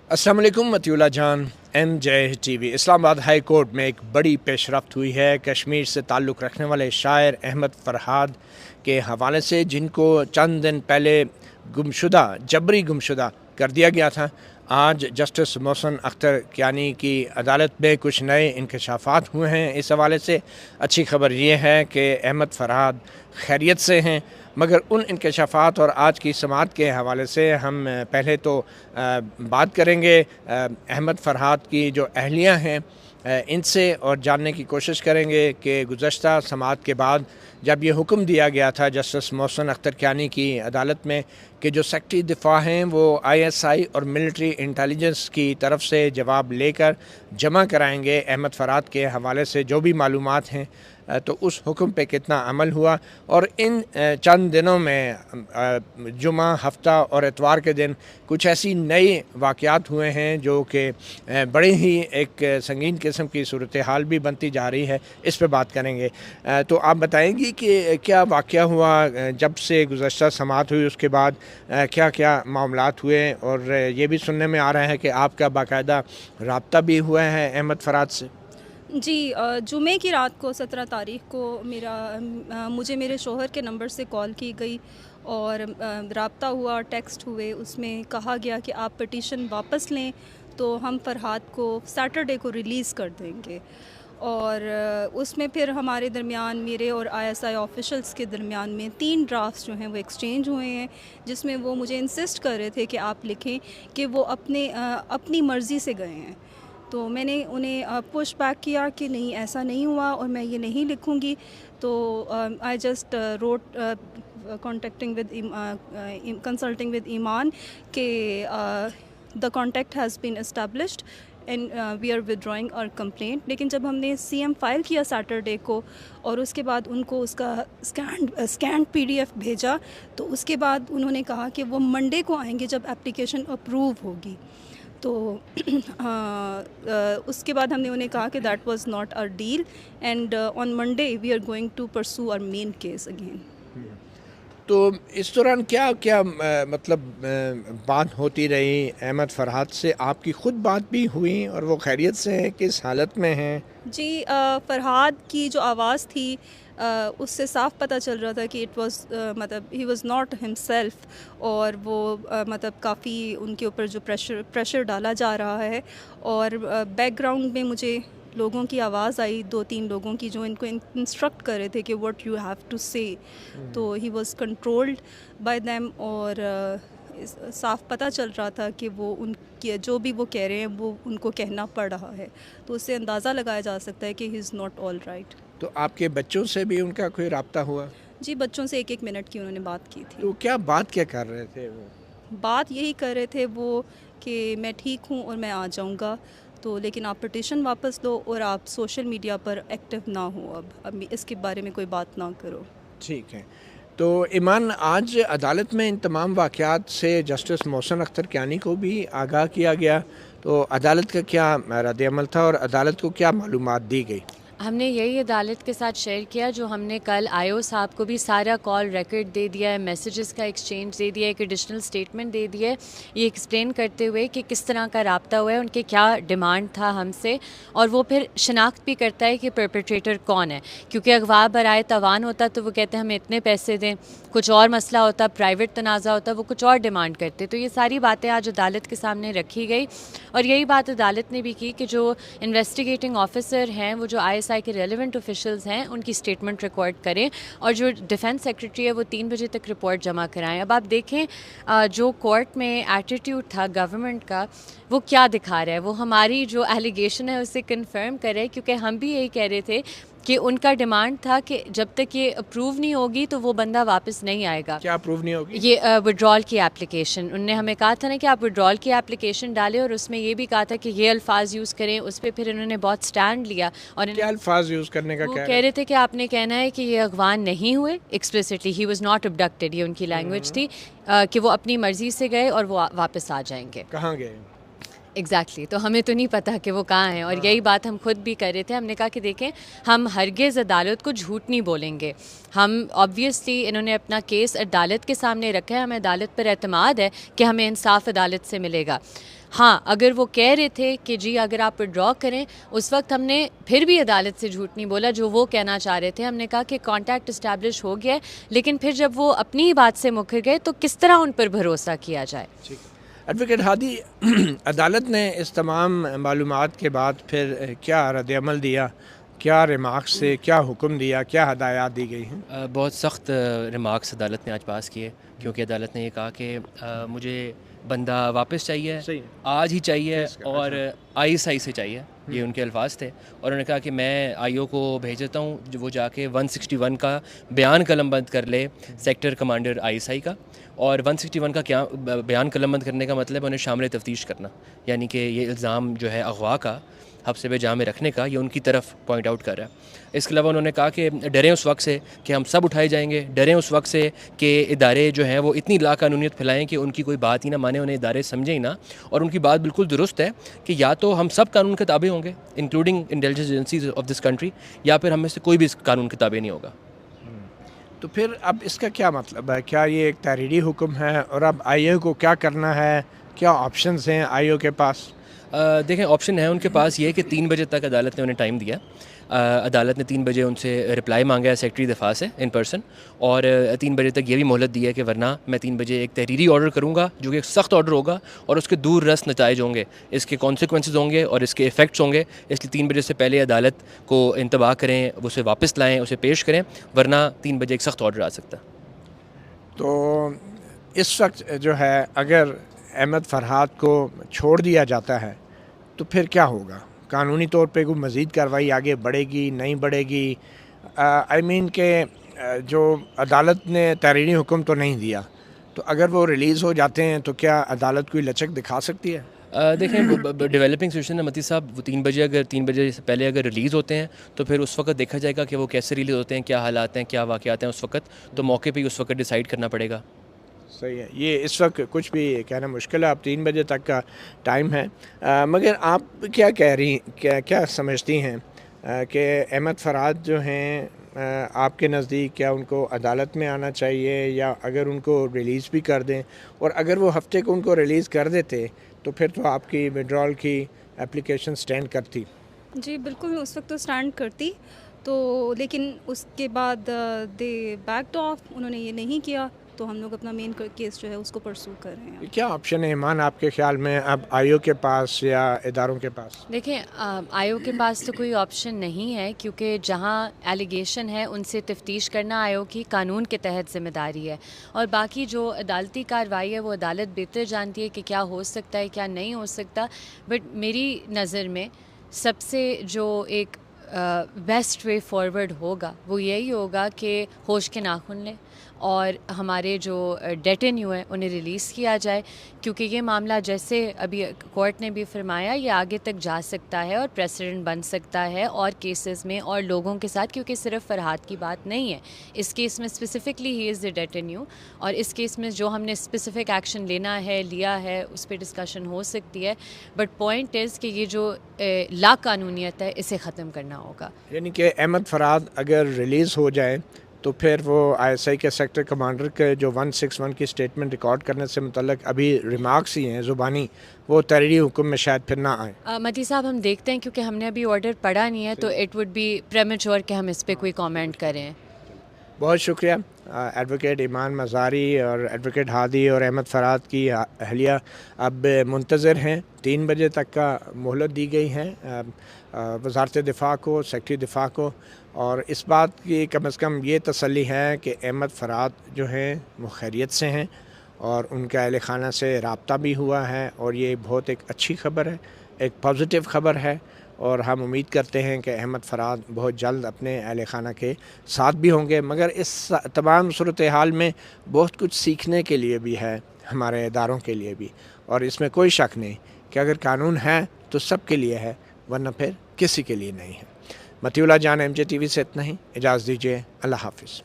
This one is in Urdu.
السلام علیکم مطیولہ جان، ایم جے ٹی وی۔ اسلام آباد ہائی کورٹ میں ایک بڑی پیش رفت ہوئی ہے کشمیر سے تعلق رکھنے والے شاعر احمد فرحاد کے حوالے سے، جن کو چند دن پہلے جبری گمشدہ کر دیا گیا تھا۔ آج جسٹس محسن اختر کیانی کی عدالت میں کچھ نئے انکشافات ہوئے ہیں اس حوالے سے۔ اچھی خبر یہ ہے کہ احمد فرحاد خیریت سے ہیں، مگر ان انکشافات اور آج کی سماعت کے حوالے سے ہم پہلے تو بات کریں گے احمد فرحاد کی جو اہلیہ ہیں ان سے، اور جاننے کی کوشش کریں گے کہ گزشتہ سماعت کے بعد جب یہ حکم دیا گیا تھا جسٹس محسن اختر کیانی کی عدالت میں کہ جو سیکٹری دفاع ہیں وہ ISI اور ملٹری انٹیلیجنس کی طرف سے جواب لے کر جمع کرائیں گے احمد فرحاد کے حوالے سے جو بھی معلومات ہیں، تو اس حکم پہ کتنا عمل ہوا، اور ان چند دنوں میں جمعہ، ہفتہ اور اتوار کے دن کچھ ایسی نئی واقعات ہوئے ہیں جو کہ بڑے ہی ایک سنگین قسم کی صورتحال بھی بنتی جا رہی ہے۔ اس پہ بات کریں گے۔ تو آپ بتائیں گی کہ کیا واقعہ ہوا جب سے گزشتہ سماعت ہوئی، اس کے بعد کیا کیا معاملات ہوئے، اور یہ بھی سننے میں آ رہا ہے کہ آپ کا باقاعدہ رابطہ بھی ہوا ہے احمد فرحاد سے؟ جی، جمعے کی رات کو 17 تاریخ کو مجھے میرے شوہر کے نمبر سے کال کی گئی اور رابطہ ہوا، ٹیکسٹ ہوئے۔ اس میں کہا گیا کہ آپ پٹیشن واپس لیں تو ہم فرحاد کو سیٹرڈے کو ریلیز کر دیں گے، اور اس میں پھر ہمارے درمیان، میرے اور ISI آفیشلز کے درمیان میں 3 ڈرافٹس جو ہیں وہ ایکسچینج ہوئے ہیں، جس میں وہ مجھے انسسٹ کر رہے تھے کہ آپ لکھیں کہ وہ اپنی مرضی سے گئے ہیں۔ تو میں نے انہیں پش بیک کیا کہ نہیں، ایسا نہیں ہوا اور میں یہ نہیں لکھوں گی۔ تو I just wrote consulting with Iman کہ the contact has been established and we are withdrawing اور کمپلینٹ۔ لیکن جب ہم نے CM فائل کیا سیٹرڈے کو، اور اس کے بعد ان کو اس کا اسکینڈ PDF بھیجا، تو اس کے بعد انہوں نے کہا کہ وہ منڈے کو آئیں گے جب اپلیکیشن اپروو ہوگی۔ تو اس کے بعد ہم نے انہیں کہا کہ that was not our deal, and on Monday we are going to pursue our main case again. تو اس دوران کیا مطلب بات ہوتی رہی احمد فرحاد سے؟ آپ کی خود بات بھی ہوئی اور وہ خیریت سے ہیں، کس حالت میں ہیں؟ جی، فرحاد کی جو آواز تھی اس سے صاف پتہ چل رہا تھا کہ اٹ واز مطلب ہی واز ناٹ ہم سیلف، اور وہ مطلب کافی ان کے اوپر جو پریشر ڈالا جا رہا ہے، اور بیک گراؤنڈ میں مجھے لوگوں کی آواز آئی، 2-3 لوگوں کی جو ان کو انسٹرکٹ کر رہے تھے کہ واٹ یو ہیو ٹو سے۔ تو he was controlled by them, اور صاف پتہ چل رہا تھا کہ وہ ان کی جو بھی وہ کہہ رہے ہیں وہ ان کو کہنا پڑ رہا ہے۔ تو اس سے اندازہ لگایا جا سکتا ہے کہ ہی از ناٹ آل رائٹ۔ تو آپ کے بچوں سے بھی ان کا کوئی رابطہ ہوا؟ جی، بچوں سے 1 منٹ کی انہوں نے بات کی تھی۔ تو بات کیا کر رہے تھے وہ؟ بات یہی کر رہے تھے وہ کہ میں ٹھیک ہوں اور میں آ جاؤں گا، تو لیکن آپ پٹیشن واپس لو اور آپ سوشل میڈیا پر ایکٹیو نہ ہو، اب اس کے بارے میں کوئی بات نہ کرو۔ ٹھیک ہے۔ تو ایمان، آج عدالت میں ان تمام واقعات سے جسٹس محسن اختر کیانی کو بھی آگاہ کیا گیا، تو عدالت کا کیا رد عمل تھا اور عدالت کو کیا معلومات دی گئی؟ ہم نے یہی عدالت کے ساتھ شیئر کیا جو ہم نے کل IO صاحب کو بھی سارا کال ریکارڈ دے دیا ہے، میسیجز کا ایکسچینج دے دیا ہے، ایک ایڈیشنل اسٹیٹمنٹ دے دیا ہے، یہ ایکسپلین کرتے ہوئے کہ کس طرح کا رابطہ ہوا ہے، ان کے کیا ڈیمانڈ تھا ہم سے، اور وہ پھر شناخت بھی کرتا ہے کہ پرپیٹریٹر کون ہے، کیونکہ اغوا برائے تاوان ہوتا تو وہ کہتے ہیں ہمیں اتنے پیسے دیں، کچھ اور مسئلہ ہوتا، پرائیویٹ تنازع ہوتا، وہ کچھ اور ڈیمانڈ کرتے۔ تو یہ ساری باتیں آج عدالت کے سامنے رکھی گئی، اور یہی بات عدالت نے بھی کی کہ جو انویسٹیگیٹنگ آفیسر ہیں، وہ جو ISI کے ریلیونٹ آفیشلز ہیں، ان کی اسٹیٹمنٹ ریکارڈ کریں، اور جو ڈیفینس سیکرٹری ہے وہ 3 بجے تک رپورٹ جمع کرائیں۔ اب آپ دیکھیں جو کورٹ میں ایٹیٹیوڈ تھا گورنمنٹ کا، وہ کیا دکھا رہا ہے، وہ ہماری جو ایلیگیشن ہے اسے کنفرم کرے، کیونکہ ہم بھی یہی کہہ رہے تھے کہ ان کا ڈیمانڈ تھا کہ جب تک یہ اپروو نہیں ہوگی تو وہ بندہ واپس نہیں آئے گا۔ کیا اپروو نہیں ہوگی؟ یہ وڈرال کی اپلیکیشن، انہوں نے ہمیں کہا تھا نا کہ آپ وڈرال کی اپلیکیشن ڈالیں، اور اس میں یہ بھی کہا تھا کہ یہ الفاظ یوز کریں۔ اس پہ پھر انہوں نے بہت سٹینڈ لیا، اور کیا الفاظ یوز کرنے کا وہ کہہ رہے تھے کہ آپ نے کہنا ہے کہ یہ اغوان نہیں ہوئے، ایکسپلیسٹلی ہی واز ناٹ ابڈکٹیڈ، یہ ان کی لینگویج تھی، کہ وہ اپنی مرضی سے گئے اور وہ واپس آ جائیں گے۔ کہاں گئے؟ ایگزیکٹلی تو ہمیں تو نہیں پتہ کہ وہ کہاں ہیں، اور یہی بات ہم خود بھی کر رہے تھے. ہم نے کہا کہ دیکھیں ہم ہرگز عدالت کو جھوٹ نہیں بولیں گے. ہم آبویسلی انہوں نے اپنا کیس عدالت کے سامنے رکھا ہے، ہمیں عدالت پر اعتماد ہے کہ ہمیں انصاف عدالت سے ملے گا. ہاں اگر وہ کہہ رہے تھے کہ جی اگر آپ ڈرا کریں، اس وقت ہم نے پھر بھی عدالت سے جھوٹ نہیں بولا جو وہ کہنا چاہ رہے تھے. ہم نے کہا کہ کانٹیکٹ اسٹیبلش ہو گیا ہے، لیکن پھر جب وہ اپنی ہی بات سے مکر گئے تو کس طرح ان پر بھروسہ کیا جائے. ایڈوکیٹ ہادی، عدالت نے اس تمام معلومات کے بعد پھر کیا رد عمل دیا؟ کیا ریمارکس سے کیا حکم دیا؟ کیا ہدایات دی گئی ہیں؟ بہت سخت ریمارکس عدالت نے آج پاس کیے، کیونکہ عدالت نے یہ کہا کہ مجھے بندہ واپس چاہیے، آج ہی چاہیے، اور ISI سے چاہیے. یہ ان کے الفاظ تھے. اور انہوں نے کہا کہ میں IO کو بھیج دیتا ہوں، وہ جا کے 161 کا بیان قلم بند کر لے سیکٹر کمانڈر ISI کا. اور 161 کا کیا بیان قلم بند کرنے کا مطلب انہیں شامل تفتیش کرنا، یعنی کہ یہ الزام جو ہے اغوا کا، حبس بے جا میں رکھنے کا، یہ ان کی طرف پوائنٹ آؤٹ کر رہا ہے. اس کے علاوہ انہوں نے کہا کہ ڈریں اس وقت سے کہ ہم سب اٹھائے جائیں گے، ڈریں اس وقت سے کہ ادارے جو ہیں وہ اتنی لا قانونیت پھیلائیں کہ ان کی کوئی بات ہی نہ مانے، انہیں ادارے سمجھیں ہی نہ. اور ان کی بات بالکل درست ہے کہ یا تو ہم سب قانون کے تابع ہوں گے including intelligence agencies of this country, یا پھر ہم میں سے کوئی بھی اس قانون کے تابع نہیں ہوگا. تو پھر اب اس کا کیا مطلب ہے؟ کیا یہ ایک تحریری حکم ہے؟ اور اب IO کو کیا کرنا ہے؟ کیا آپشنز ہیں IO کے پاس؟ دیکھیں آپشن ہے ان کے پاس یہ کہ 3 بجے تک عدالت نے انہیں ٹائم دیا. عدالت نے 3 بجے ان سے رپلائی مانگا ہے سیکٹری دفاع سے ان پرسن، اور 3 بجے تک یہ بھی مہلت دی ہے کہ ورنہ میں 3 بجے ایک تحریری آرڈر کروں گا جو کہ ایک سخت آرڈر ہوگا، اور اس کے دور رس نتائج ہوں گے، اس کے کانسیکوینسز ہوں گے اور اس کے ایفیکٹس ہوں گے. اس لیے 3 بجے سے پہلے عدالت کو انتباہ کریں، اسے واپس لائیں، اسے پیش کریں، ورنہ 3 بجے ایک سخت آرڈر آ سکتا. تو اس وقت جو ہے اگر احمد فرحاد کو چھوڑ دیا جاتا ہے تو پھر کیا ہوگا؟ قانونی طور پہ کوئی مزید کارروائی آگے بڑھے گی نہیں بڑھے گی؟ کہ جو عدالت نے تحریری حکم تو نہیں دیا، تو اگر وہ ریلیز ہو جاتے ہیں تو کیا عدالت کوئی لچک دکھا سکتی ہے؟ دیکھیں ڈیولپنگ سچویشن ہے متی صاحب. وہ 3 بجے سے پہلے اگر ریلیز ہوتے ہیں تو پھر اس وقت دیکھا جائے گا کہ وہ کیسے ریلیز ہوتے ہیں، کیا حالات ہیں، کیا واقعات ہیں اس وقت. تو موقع پہ ہی اس وقت ڈیسائیڈ کرنا پڑے گا. صحیح ہے. یہ اس وقت کچھ بھی کہنا مشکل ہے. اب 3 بجے تک کا ٹائم ہے. مگر آپ کیا کہہ رہی کیا سمجھتی ہیں کہ احمد فرحاد جو ہیں آپ کے نزدیک کیا ان کو عدالت میں آنا چاہیے، یا اگر ان کو ریلیز بھی کر دیں، اور اگر وہ ہفتے کو ان کو ریلیز کر دیتے تو پھر تو آپ کی وڈرال کی اپلیکیشن سٹینڈ کرتی؟ جی بالکل، میں اس وقت تو سٹینڈ کرتی، تو لیکن اس کے بعد دے بیکڈ آف، انہوں نے یہ نہیں کیا، تو ہم لوگ اپنا مین کیس جو ہے اس کو پرسو کر رہے ہیں. کیا آپشن ہے ایمان آپ کے خیال میں اب IO کے پاس یا اداروں کے پاس؟ دیکھیں IO کے پاس تو کوئی آپشن نہیں ہے، کیونکہ جہاں ایلیگیشن ہے ان سے تفتیش کرنا IO کی قانون کے تحت ذمہ داری ہے، اور باقی جو عدالتی کارروائی ہے وہ عدالت بہتر جانتی ہے کہ کیا ہو سکتا ہے کیا نہیں ہو سکتا. بٹ میری نظر میں سب سے جو ایک بیسٹ وے فارورڈ ہوگا وہ یہی ہوگا کہ ہوش کے ناخن لیں اور ہمارے جو ڈیٹینیو ہیں انہیں ریلیز کیا جائے، کیونکہ یہ معاملہ جیسے ابھی کورٹ نے بھی فرمایا یہ آگے تک جا سکتا ہے اور پریسیڈنٹ بن سکتا ہے اور کیسز میں اور لوگوں کے ساتھ، کیونکہ صرف فرحاد کی بات نہیں ہے اس کیس میں. اسپیسیفکلی ہی از دی ڈیٹینیو، اور اس کیس میں جو ہم نے اسپیسیفک ایکشن لینا ہے لیا ہے اس پہ ڈسکشن ہو سکتی ہے. بٹ پوائنٹ از کہ یہ جو لا قانونیت ہے اسے ختم کرنا ہوگا. یعنی کہ احمد فرحاد اگر ریلیز ہو جائے تو پھر وہ ISI کے سیکٹر کمانڈر کے جو 161 کی اسٹیٹمنٹ ریکارڈ کرنے سے متعلق ابھی ریمارکس ہی ہیں زبانی، وہ تحریری حکم میں شاید پھر نہ آئیں. متی صاحب ہم دیکھتے ہیں، کیونکہ ہم نے ابھی آرڈر پڑھا نہیں ہے تو اٹ وڈ بی پریمیچور کہ ہم اس پہ کوئی کامنٹ کریں. بہت شکریہ ایڈوکیٹ ایمان مزاری اور ایڈوکیٹ ہادی اور احمد فرحاد کی اہلیہ اب منتظر ہیں. 3 بجے تک کا مہلت دی گئی ہے وزارت دفاع کو، سیکٹری دفاع کو، اور اس بات کی کم از کم یہ تسلی ہے کہ احمد فرحاد جو ہیں وہ خیریت سے ہیں اور ان کے اہل خانہ سے رابطہ بھی ہوا ہے، اور یہ بہت ایک اچھی خبر ہے، ایک پازیٹیو خبر ہے. اور ہم امید کرتے ہیں کہ احمد فرحاد بہت جلد اپنے اہل خانہ کے ساتھ بھی ہوں گے. مگر اس تمام صورتحال میں بہت کچھ سیکھنے کے لیے بھی ہے ہمارے اداروں کے لیے بھی، اور اس میں کوئی شک نہیں کہ اگر قانون ہے تو سب کے لیے ہے، ورنہ پھر کسی کے لیے نہیں ہے. مطیع اللہ جان MJ TV سے اتنا ہی. اجازت دیجیے. اللہ حافظ.